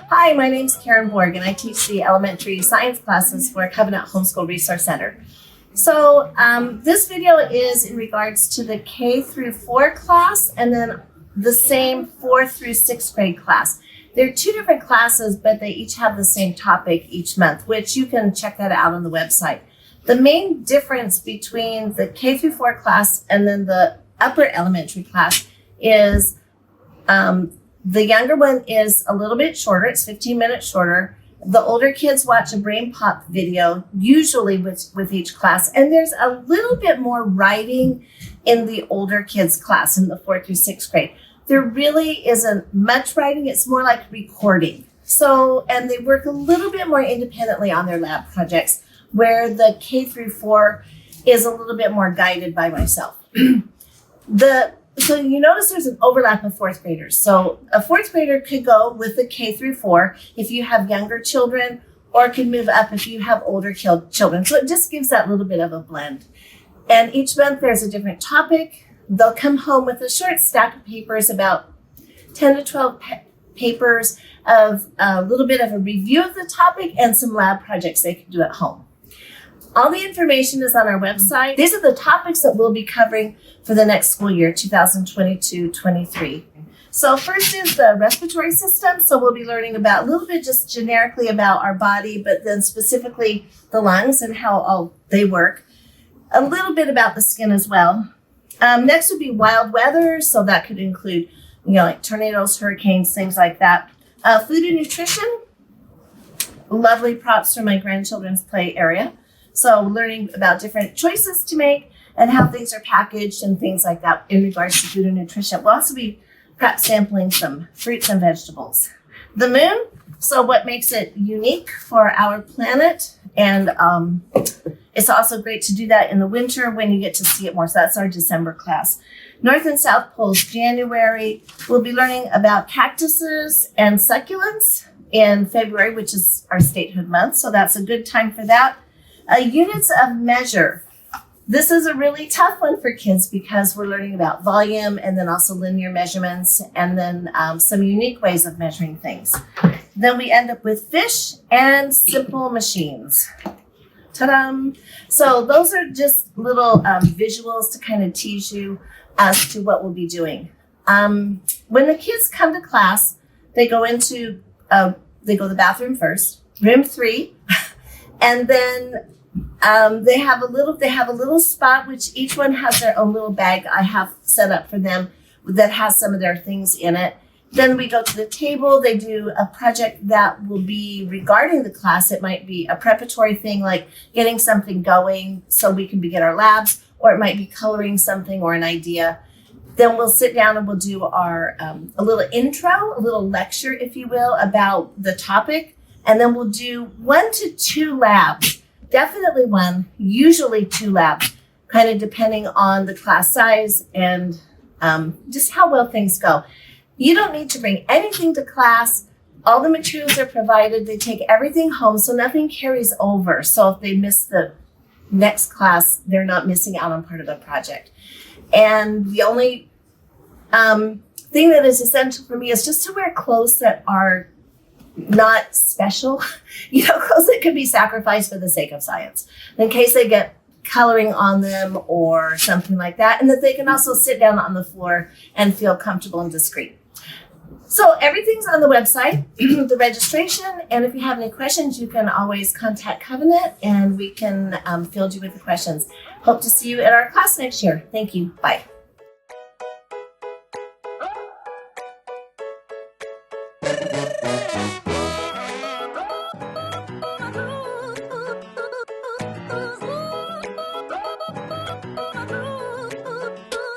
Hi, my name is Karen Borg, and I teach the elementary science classes for Covenant Homeschool Resource Center. So this video is in regards to the K through 4 class and then the same 4th through 6th grade class. They're two different classes, but they each have the same topic each month, which you can check that out on the website. The main difference between the K through 4 class and then the upper elementary class is the younger one is a little bit shorter. It's 15 minutes shorter. The older kids watch a brain pop video, usually with each class. And there's a little bit more writing in the older kids class in the 4th through 6th grade. There really isn't much writing. It's more like recording. So, and they work a little bit more independently on their lab projects, where the K through 4 is a little bit more guided by myself. So you notice there's an overlap of 4th graders. So a 4th grader could go with the K through 4 if you have younger children, or could move up if you have older children. So it just gives that little bit of a blend. And each month there's a different topic. They'll come home with a short stack of papers, about 10 to 12 papers of a little bit of a review of the topic and some lab projects they can do at home. All the information is on our website. These are the topics that we'll be covering for the next school year, 2022-23. So first is the respiratory system. So we'll be learning about a little bit just generically about our body, but then specifically the lungs and how all they work. A little bit about the skin as well. Next would be wild weather. So that could include, like tornadoes, hurricanes, things like that. Food and nutrition. Lovely props from my grandchildren's play area. So learning about different choices to make and how things are packaged and things like that in regards to food and nutrition. We'll also be perhaps sampling some fruits and vegetables. The moon, so what makes it unique for our planet. And it's also great to do that in the winter when you get to see it more. So that's our December class. North and South Poles, January. We'll be learning about cactuses and succulents in February, which is our statehood month. So that's a good time for that. Units of measure. This is a really tough one for kids because we're learning about volume and then also linear measurements and then some unique ways of measuring things. Then we end up with fish and simple machines. Ta-da! So those are just little visuals to kind of tease you as to what we'll be doing. When the kids come to class, they go to the bathroom first, room 3, and then they have a little spot, which each one has their own little bag I have set up for them that has some of their things in it. Then we go to the table. They do a project that will be regarding the class. It might be a preparatory thing like getting something going so we can begin our labs, or it might be coloring something or an idea. Then we'll sit down and we'll do our a little intro, a little lecture, if you will, about the topic. And then we'll do 1 to 2 labs. Definitely 1, usually 2 labs, kind of depending on the class size and just how well things go. You don't need to bring anything to class. All the materials are provided. They take everything home, so nothing carries over. So if they miss the next class, they're not missing out on part of the project. And the only thing that is essential for me is just to wear clothes that are not special, clothes that could be sacrificed for the sake of science, in case they get coloring on them or something like that, and that they can also sit down on the floor and feel comfortable and discreet. So everything's on the website, the registration, and if you have any questions, you can always contact Covenant and we can field you with the questions. Hope to see you at our class next year. Thank you. Bye.